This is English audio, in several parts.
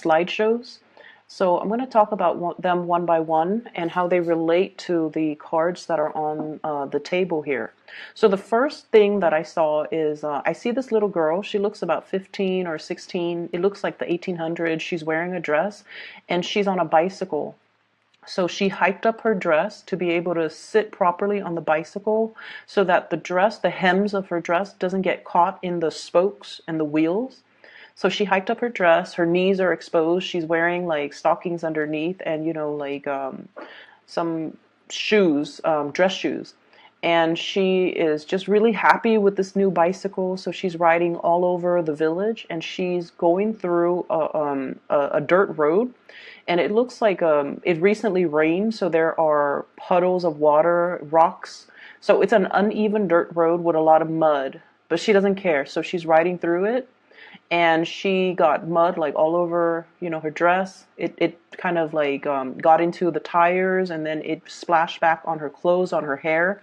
slideshows. So I'm going to talk about them one by one and how they relate to the cards that are on the table here. So the first thing that I saw is I see this little girl. She looks about 15 or 16. It looks like the 1800s. She's wearing a dress and she's on a bicycle. So she hiked up her dress to be able to sit properly on the bicycle so that the dress, the hems of her dress, doesn't get caught in the spokes and the wheels. So she hiked up her dress, her knees are exposed, she's wearing like stockings underneath and, like some shoes, dress shoes. And she is just really happy with this new bicycle. So she's riding all over the village and she's going through a dirt road. And it looks like it recently rained, so there are puddles of water, rocks. So it's an uneven dirt road with a lot of mud, but she doesn't care. So she's riding through it and she got mud like all over, her dress. It kind of like got into the tires and then it splashed back on her clothes, on her hair.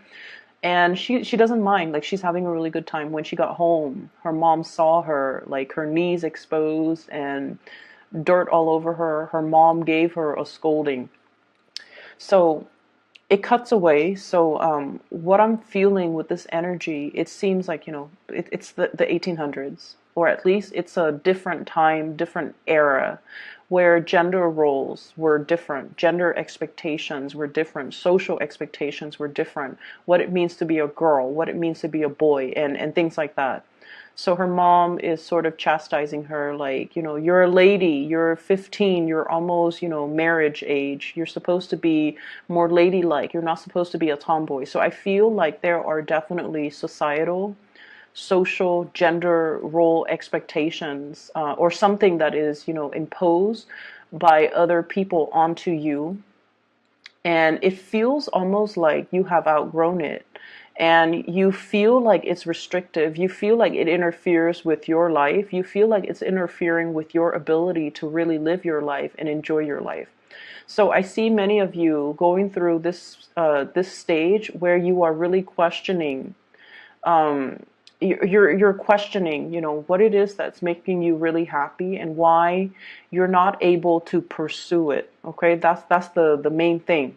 And she doesn't mind, like she's having a really good time. When she got home, her mom saw her, like her knees exposed and dirt all over her. Her mom gave her a scolding. So it cuts away. So what I'm feeling with this energy, it seems like, it's the 1800s, or at least it's a different time, different era, where gender roles were different, gender expectations were different, social expectations were different, what it means to be a girl, what it means to be a boy, and things like that. So her mom is sort of chastising her, like, you're a lady, you're 15, you're almost, marriage age. You're supposed to be more ladylike. You're not supposed to be a tomboy. So I feel like there are definitely societal, social, gender role expectations, or something that is, imposed by other people onto you. And it feels almost like you have outgrown it. And you feel like it's restrictive. You feel like it interferes with your life. You feel like it's interfering with your ability to really live your life and enjoy your life. So I see many of you going through this stage where you are really questioning. You're questioning, what it is that's making you really happy and why you're not able to pursue it. Okay, that's the main thing.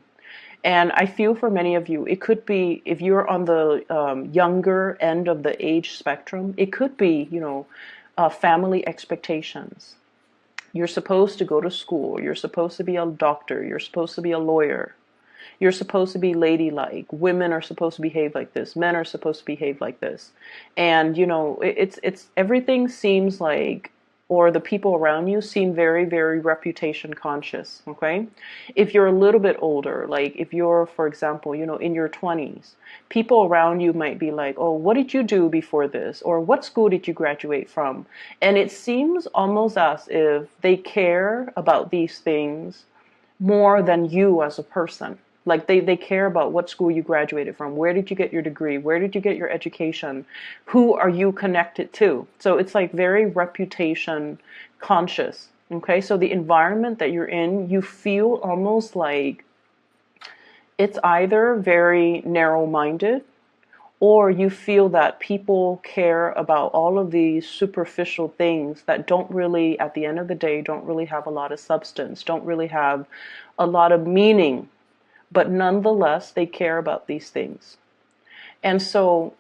And I feel for many of you, it could be, if you're on the younger end of the age spectrum, it could be, family expectations. You're supposed to go to school. You're supposed to be a doctor. You're supposed to be a lawyer. You're supposed to be ladylike. Women are supposed to behave like this. Men are supposed to behave like this. And, it's everything seems like, or the people around you seem very, very reputation conscious, okay? If you're a little bit older, like if you're, for example, in your 20s, people around you might be like, oh, what did you do before this? Or what school did you graduate from? And it seems almost as if they care about these things more than you as a person. Like they care about what school you graduated from. Where did you get your degree? Where did you get your education? Who are you connected to? So it's like very reputation conscious. Okay, so the environment that you're in, you feel almost like it's either very narrow-minded or you feel that people care about all of these superficial things that don't really, at the end of the day, don't really have a lot of substance, don't really have a lot of meaning. But nonetheless, they care about these things. And so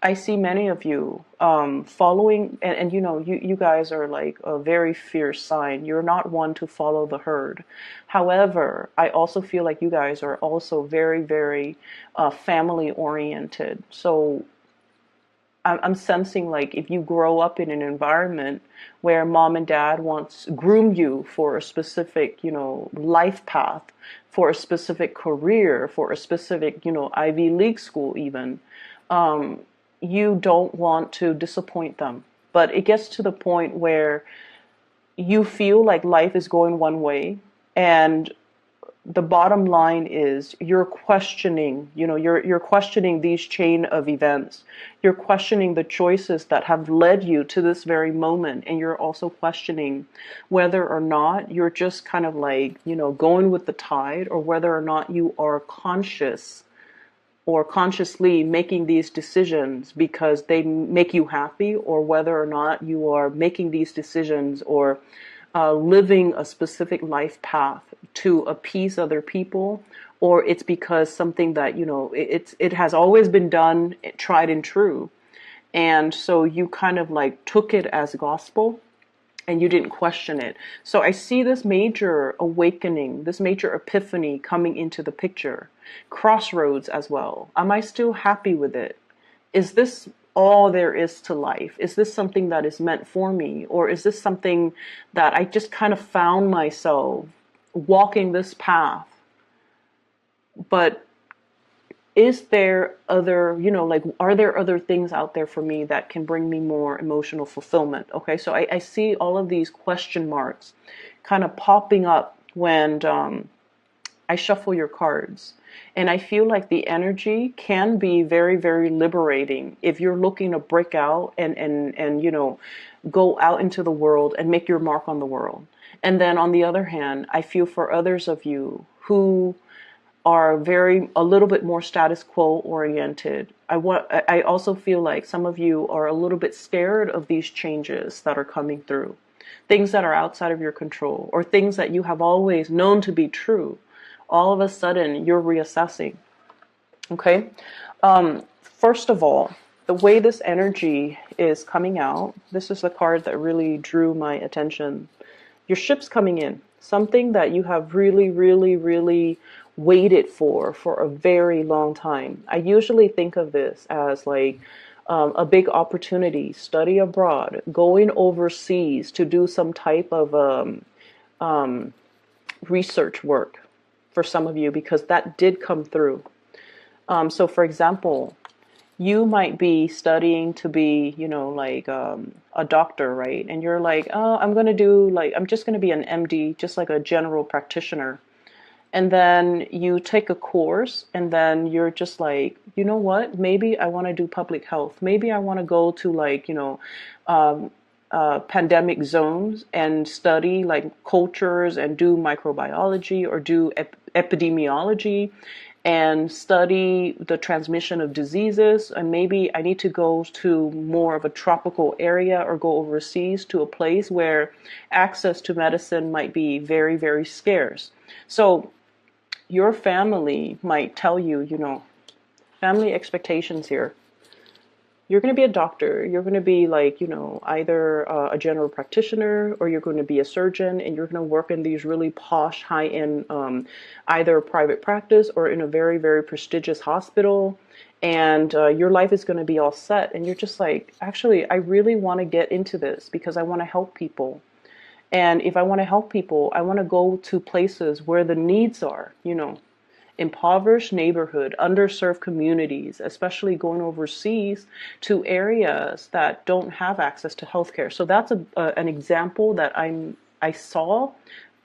I see many of you following, and you guys are like a very fierce sign. You're not one to follow the herd. However, I also feel like you guys are also very, very family oriented. So I'm sensing like if you grow up in an environment where mom and dad wants groom you for a specific, life path, for a specific career, for a specific, Ivy League school even, you don't want to disappoint them. But it gets to the point where you feel like life is going one way and the bottom line is you're questioning, you're questioning these chain of events. You're questioning the choices that have led you to this very moment. And you're also questioning whether or not you're just kind of like, going with the tide, or whether or not you are conscious or consciously making these decisions because they make you happy, or whether or not you are making these decisions or living a specific life path to appease other people, or it's because something that, it has always been done, tried and true. And so you kind of like took it as gospel and you didn't question it. So I see this major awakening, this major epiphany coming into the picture. Crossroads as well. Am I still happy with it? Is this all there is to life? Is this something that is meant for me? Or is this something that I just kind of found myself walking this path? But is there other, like, are there other things out there for me that can bring me more emotional fulfillment? Okay, so I see all of these question marks kind of popping up when I shuffle your cards. And I feel like the energy can be very, very liberating if you're looking to break out and go out into the world and make your mark on the world. And then on the other hand, I feel for others of you who are a little bit more status quo oriented. I also feel like some of you are a little bit scared of these changes that are coming through, things that are outside of your control, or things that you have always known to be true. All of a sudden, you're reassessing. Okay. First of all, the way this energy is coming out, this is the card that really drew my attention. Your ship's coming in, something that you have really, really, really waited for a very long time. I usually think of this as like a big opportunity, study abroad, going overseas to do some type of research work for some of you, because that did come through. So for example, you might be studying to be, a doctor, right? And you're like, oh, I'm just going to be an MD, just like a general practitioner. And then you take a course and then you're just like, you know what? Maybe I want to do public health. Maybe I want to go to pandemic zones and study like cultures and do microbiology or do epidemiology and study the transmission of diseases. And maybe I need to go to more of a tropical area or go overseas to a place where access to medicine might be very, very scarce. So your family might tell you, family expectations here. You're going to be a doctor. You're going to be like, either a general practitioner, or you're going to be a surgeon, and you're going to work in these really posh, high-end, either private practice or in a very, very prestigious hospital. And your life is going to be all set. And you're just like, actually, I really want to get into this because I want to help people. And if I want to help people, I want to go to places where the needs are, impoverished neighborhood, underserved communities, especially going overseas to areas that don't have access to healthcare. So that's an example that I saw,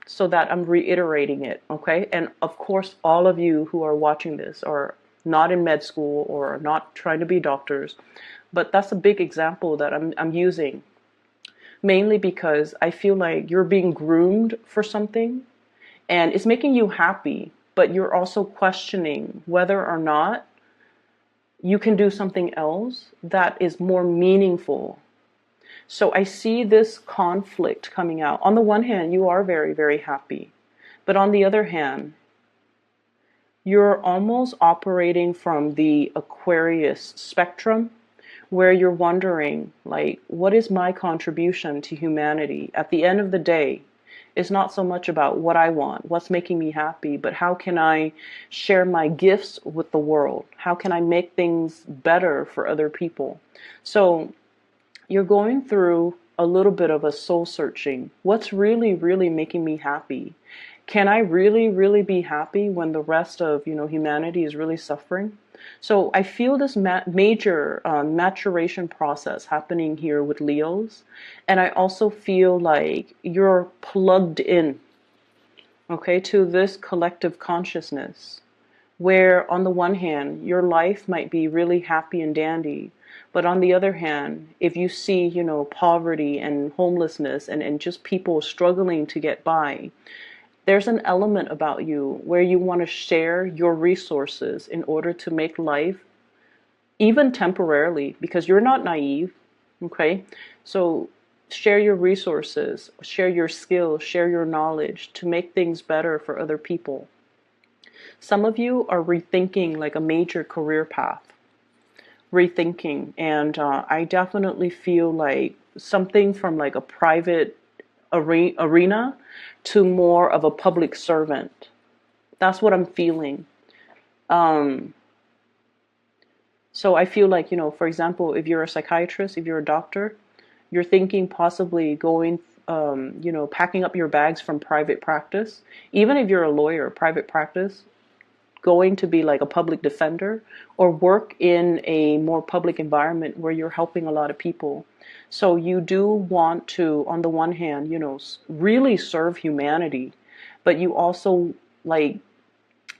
so that I'm reiterating it, okay? And of course, all of you who are watching this are not in med school or are not trying to be doctors, but that's a big example that I'm using, mainly because I feel like you're being groomed for something and it's making you happy, but you're also questioning whether or not you can do something else that is more meaningful. So I see this conflict coming out. On the one hand, you are very, very happy. But on the other hand, you're almost operating from the Aquarius spectrum, where you're wondering, like, what is my contribution to humanity? At the end of the day, it's not so much about what I want, what's making me happy, but how can I share my gifts with the world? How can I make things better for other people? So you're going through a little bit of a soul searching. What's really, really making me happy? Can I really, really be happy when the rest of, humanity is really suffering? So I feel this major maturation process happening here with Leos. And I also feel like you're plugged in, okay, to this collective consciousness, where on the one hand, your life might be really happy and dandy. But on the other hand, if you see, poverty and homelessness and just people struggling to get by, there's an element about you where you want to share your resources in order to make life, even temporarily, because you're not naive, okay? So Share your resources, share your skills, share your knowledge to make things better for other people. Some of you are rethinking like a major career path, rethinking, and I definitely feel like something from like a private arena to more of a public servant. That's what I'm feeling. Um, so I feel like, for example, if you're a psychiatrist, if you're a doctor, you're thinking possibly going, packing up your bags from private practice. Even if you're a lawyer, private practice, going to be like a public defender or work in a more public environment where you're helping a lot of people. So you do want to, on the one hand, really serve humanity, but you also like,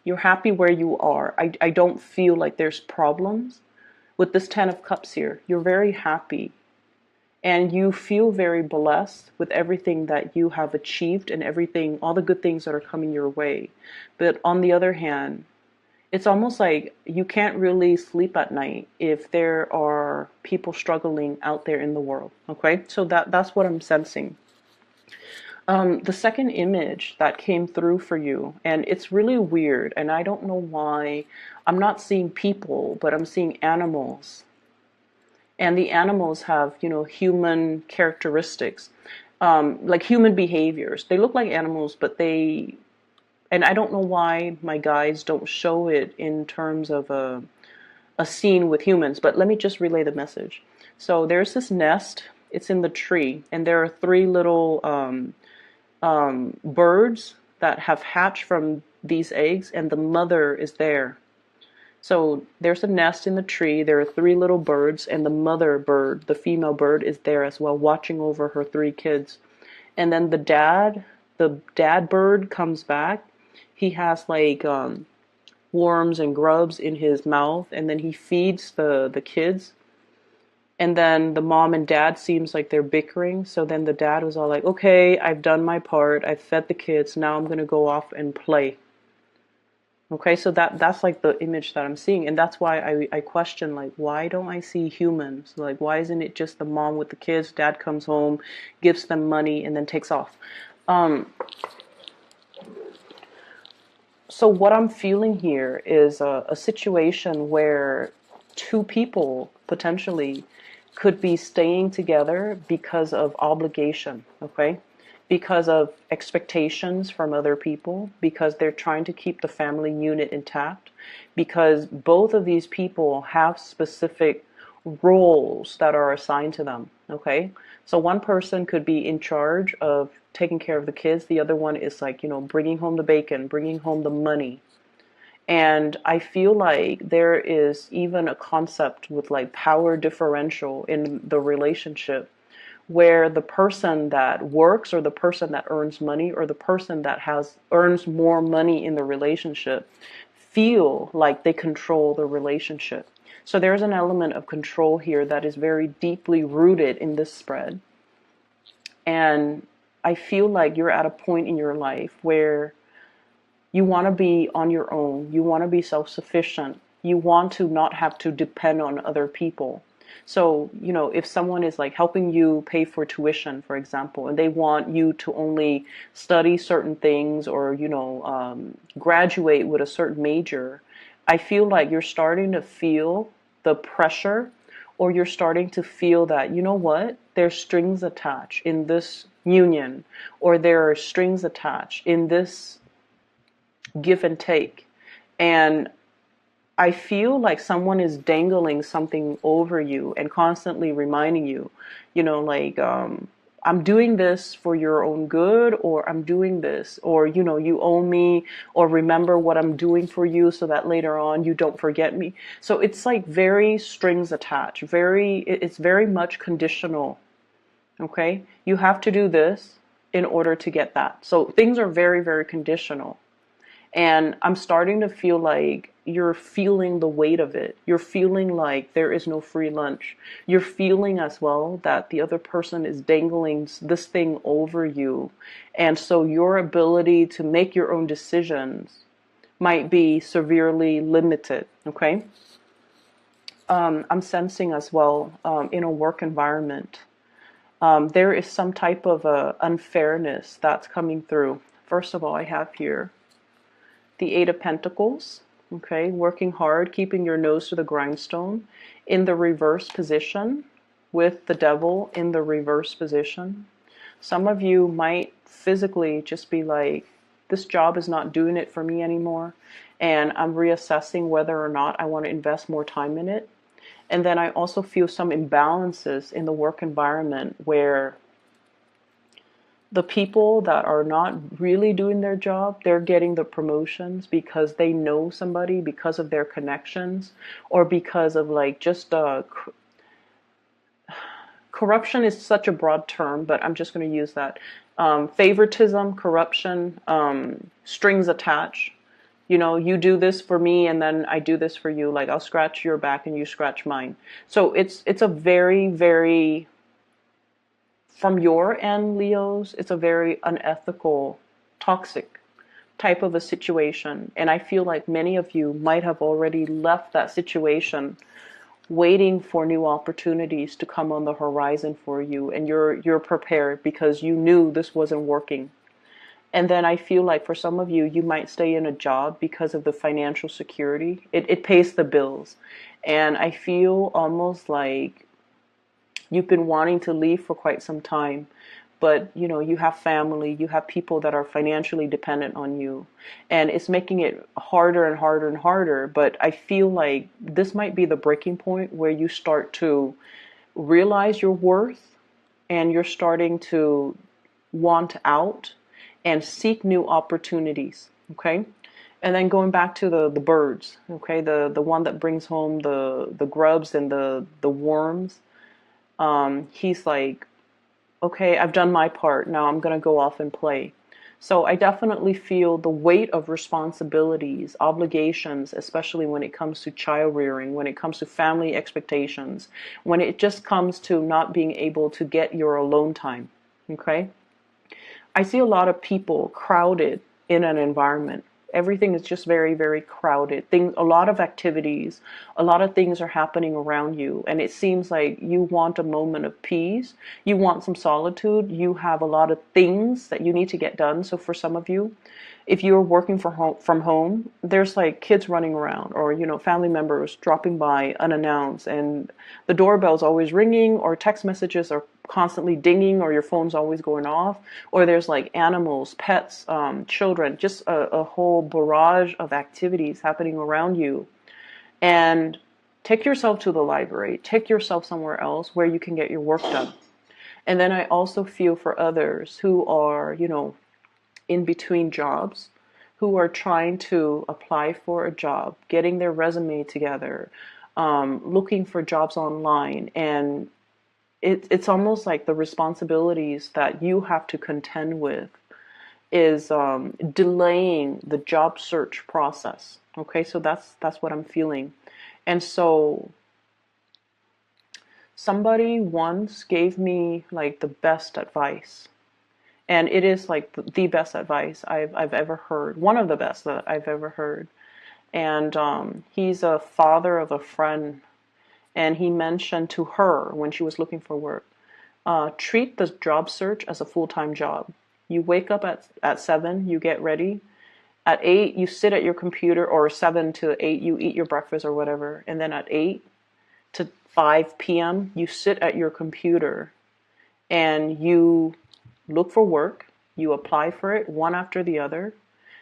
you're happy where you are. I don't feel like there's problems with this 10 of Cups here. You're very happy and you feel very blessed with everything that you have achieved and everything, all the good things that are coming your way. But on the other hand, it's almost like you can't really sleep at night if there are people struggling out there in the world. Okay, so that's what I'm sensing. The second image that came through for you, and it's really weird, and I don't know why. I'm not seeing people, but I'm seeing animals. And the animals have, human characteristics, like human behaviors. They look like animals, but and I don't know why my guides don't show it in terms of a scene with humans, but let me just relay the message. So there's this nest, it's in the tree, and there are three little birds that have hatched from these eggs, and the mother is there. So there's a nest in the tree, there are three little birds, and the mother bird, the female bird, is there as well, watching over her three kids. And then the dad bird comes back. He has like worms and grubs in his mouth, and then he feeds the kids. And then the mom and dad seems like they're bickering. So then the dad was all like, okay, I've done my part. I've fed the kids. Now I'm going to go off and play. Okay, so that's like the image that I'm seeing. And that's why I question, like, why don't I see humans? Like, why isn't it just the mom with the kids? Dad comes home, gives them money, and then takes off. So what I'm feeling here is a situation where two people potentially could be staying together because of obligation, okay? Because of expectations from other people, because they're trying to keep the family unit intact, because both of these people have specific roles that are assigned to them, okay? So one person could be in charge of taking care of the kids, the other one is like, bringing home the bacon, bringing home the money. And I feel like there is even a concept with like power differential in the relationship where the person that works or the person that earns money or the person that earns more money in the relationship feel like they control the relationship. So there's an element of control here that is very deeply rooted in this spread. And I feel like you're at a point in your life where you want to be on your own. You want to be self-sufficient. You want to not have to depend on other people. So, if someone is like helping you pay for tuition, for example, and they want you to only study certain things or, graduate with a certain major, I feel like you're starting to feel the pressure, or you're starting to feel that, you know what, there's strings attached in this union, or there are strings attached in this give and take. And I feel like someone is dangling something over you and constantly reminding you, I'm doing this for your own good, or I'm doing this, or, you owe me, or remember what I'm doing for you so that later on you don't forget me. So it's like very strings attached, it's very much conditional. Okay. You have to do this in order to get that. So things are very, very conditional. And I'm starting to feel like you're feeling the weight of it. You're feeling like there is no free lunch. You're feeling as well that the other person is dangling this thing over you. And so your ability to make your own decisions might be severely limited. Okay? I'm sensing as well in a work environment. There is some type of unfairness that's coming through. First of all, I have here the Eight of Pentacles, okay, working hard, keeping your nose to the grindstone in the reverse position with the Devil in the reverse position. Some of you might physically just be like, this job is not doing it for me anymore, and I'm reassessing whether or not I want to invest more time in it. And then I also feel some imbalances in the work environment where the people that are not really doing their job, they're getting the promotions because they know somebody, because of their connections, or because of like just corruption is such a broad term, but I'm just going to use that. Favoritism, corruption, strings attached. You know, you do this for me and then I do this for you. Like I'll scratch your back and you scratch mine. So it's a very, very, from your end, Leos, it's a very unethical, toxic type of a situation. And I feel like many of you might have already left that situation waiting for new opportunities to come on the horizon for you, and you're prepared because you knew this wasn't working. And then I feel like for some of you, you might stay in a job because of the financial security. It pays the bills. And I feel almost like you've been wanting to leave for quite some time, but you know, you have family, you have people that are financially dependent on you, and it's making it harder and harder and harder. But I feel like this might be the breaking point where you start to realize your worth and you're starting to want out and seek new opportunities. Okay. And then going back to the birds, okay, the one that brings home the grubs and the worms. He's like, okay, I've done my part. Now I'm going to go off and play. So I definitely feel the weight of responsibilities, obligations, especially when it comes to child rearing, when it comes to family expectations, when it just comes to not being able to get your alone time. Okay? I see a lot of people crowded in an environment. Everything is just very, very crowded. A lot of activities, a lot of things are happening around you, and it seems like you want a moment of peace. You want some solitude. You have a lot of things that you need to get done. So for some of you, if you're working from home, there's like kids running around, or you know, family members dropping by unannounced, and the doorbell's always ringing, or text messages are constantly dinging, or your phone's always going off, or there's like animals, pets, children, just a whole barrage of activities happening around you. And take yourself to the library, take yourself somewhere else where you can get your work done. And then I also feel for others who are, you know, in between jobs, who are trying to apply for a job, getting their resume together, looking for jobs online, and it's almost like the responsibilities that you have to contend with is delaying the job search process. Okay, so that's what I'm feeling. And so somebody once gave me like the best advice, and it is like the best advice I've ever heard, one of the best that I've ever heard. And he's a father of a friend, and he mentioned to her when she was looking for work, treat the job search as a full-time job. You wake up at 7, you get ready. At 8, you sit at your computer, or 7 to 8, you eat your breakfast or whatever. And then at 8 to 5 p.m., you sit at your computer and you look for work. You apply for it one after the other.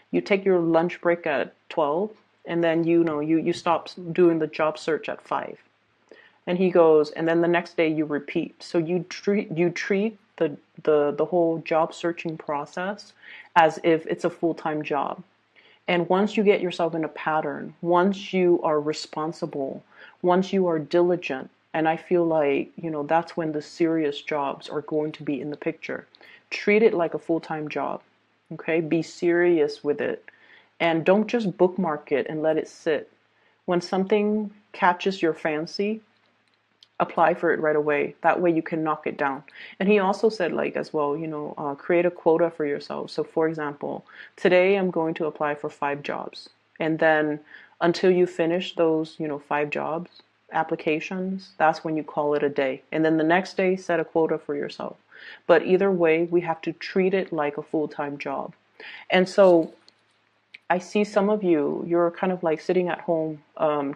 You take your lunch break at 12, and then you stop doing the job search at 5. And he goes, and then the next day you repeat. So you treat the whole job searching process as if it's a full-time job. And once you get yourself in a pattern, once you are responsible, once you are diligent, and I feel like, you know, that's when the serious jobs are going to be in the picture. Treat it like a full-time job. Okay? Be serious with it. And don't just bookmark it and let it sit. When something catches your fancy, apply for it right away. That way you can knock it down. And he also said, like, as well, you know, create a quota for yourself. So for example, today I'm going to apply for 5 jobs. And then until you finish those, you know, 5 jobs, applications, that's when you call it a day. And then the next day, set a quota for yourself. But either way, we have to treat it like a full-time job. And so I see some of you, you're kind of like sitting at home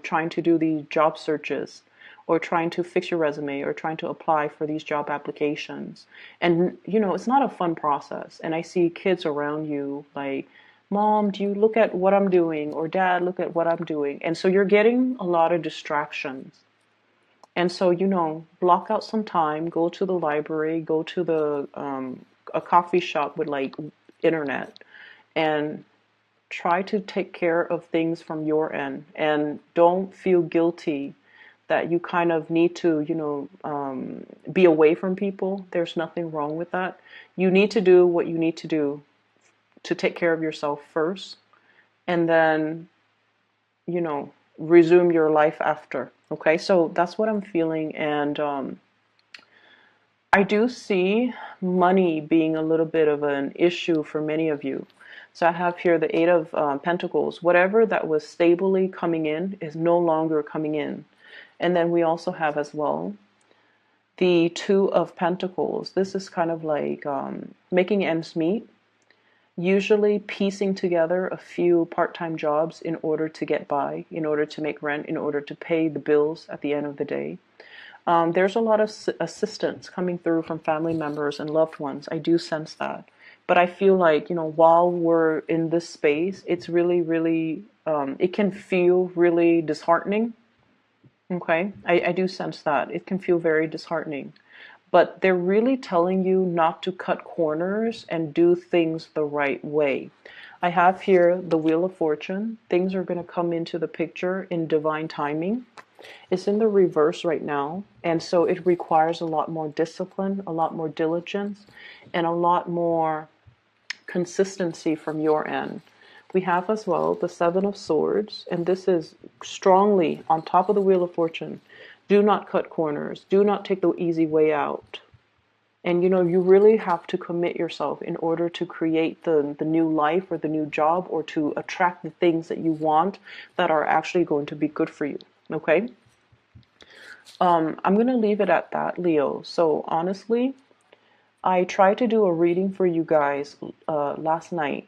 trying to do these job searches or trying to fix your resume or trying to apply for these job applications. And, it's not a fun process. And I see kids around you like, Mom, do you look at what I'm doing? Or Dad, look at what I'm doing. And so you're getting a lot of distractions. And so, block out some time, go to the library, go to a coffee shop with like internet, and try to take care of things from your end, and don't feel guilty that you kind of need to, be away from people. There's nothing wrong with that. You need to do what you need to do to take care of yourself first, and then, resume your life after. Okay, so that's what I'm feeling, and I do see money being a little bit of an issue for many of you. So I have here the Eight of Pentacles. Whatever that was stably coming in is no longer coming in. And then we also have as well the Two of Pentacles. This is kind of like making ends meet. Usually piecing together a few part-time jobs in order to get by, in order to make rent, in order to pay the bills at the end of the day. There's a lot of assistance coming through from family members and loved ones. I do sense that. But I feel like, while we're in this space, it's really, really, it can feel really disheartening. Okay? I do sense that. It can feel very disheartening. But they're really telling you not to cut corners and do things the right way. I have here the Wheel of Fortune. Things are going to come into the picture in divine timing. It's in the reverse right now, and so it requires a lot more discipline, a lot more diligence, and a lot more consistency from your end. We have as well the Seven of Swords, and this is strongly on top of the Wheel of Fortune. Do not cut corners. Do not take the easy way out. And you really have to commit yourself in order to create the new life or the new job, or to attract the things that you want that are actually going to be good for you. Okay? I'm going to leave it at that, Leo. So honestly, I tried to do a reading for you guys last night,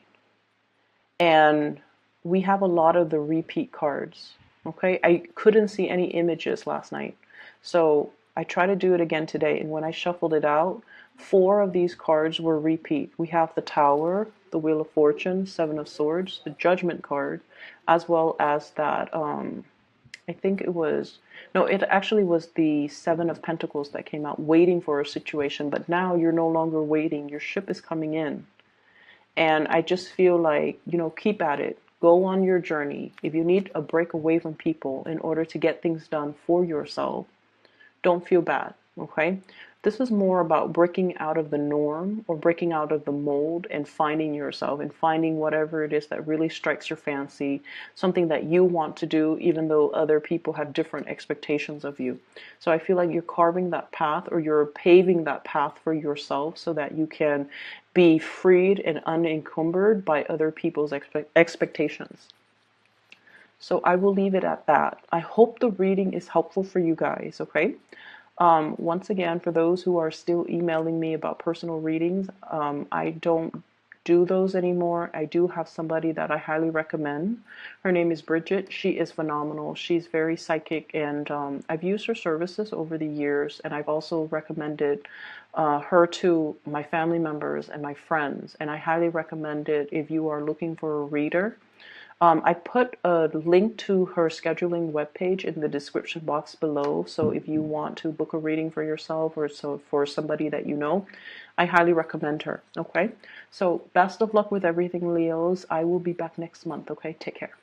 and we have a lot of the repeat cards. Okay, I couldn't see any images last night, so I tried to do it again today, and when I shuffled it out, 4 of these cards were repeat. We have the Tower, the Wheel of Fortune, Seven of Swords, the Judgment card, as well as that, I think it was, no, it actually was the Seven of Pentacles that came out, waiting for a situation, but now you're no longer waiting. Your ship is coming in. And I just feel like, keep at it. Go on your journey. If you need a break away from people in order to get things done for yourself, don't feel bad, okay? This is more about breaking out of the norm, or breaking out of the mold, and finding yourself and finding whatever it is that really strikes your fancy, something that you want to do even though other people have different expectations of you. So I feel like you're carving that path, or you're paving that path for yourself, so that you can be freed and unencumbered by other people's expectations. So I will leave it at that. I hope the reading is helpful for you guys, okay? Once again, for those who are still emailing me about personal readings, I don't do those anymore. I do have somebody that I highly recommend. Her name is Bridget. She is phenomenal. She's very psychic, and I've used her services over the years, and I've also recommended her to my family members and my friends, and I highly recommend it if you are looking for a reader. I put a link to her scheduling webpage in the description box below, so if you want to book a reading for yourself, or so for somebody that you know, I highly recommend her, okay? So best of luck with everything, Leos. I will be back next month, okay? Take care.